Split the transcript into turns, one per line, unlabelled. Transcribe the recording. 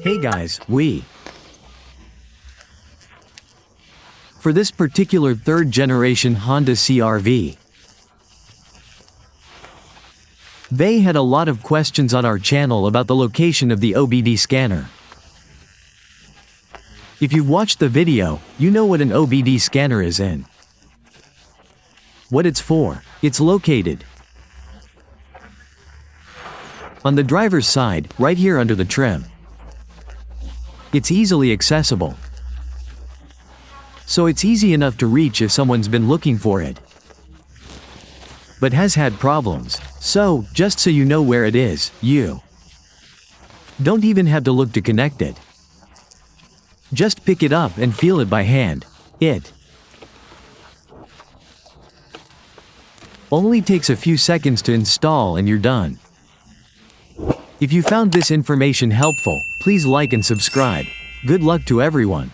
Hey guys, for this particular third generation Honda CRV, they had a lot of questions on our channel about the location of the OBD scanner. If you've watched the video, you know what an OBD scanner is and what it's for. It's located on the driver's side, right here under the trim. It's easily accessible, so it's easy enough to reach if someone's been looking for it, but has had problems. So, just so you know where it is, you don't even have to look to connect it. Just pick it up and feel it by hand. It only takes a few seconds to install and you're done. If you found this information helpful, please like and subscribe. Good luck to everyone.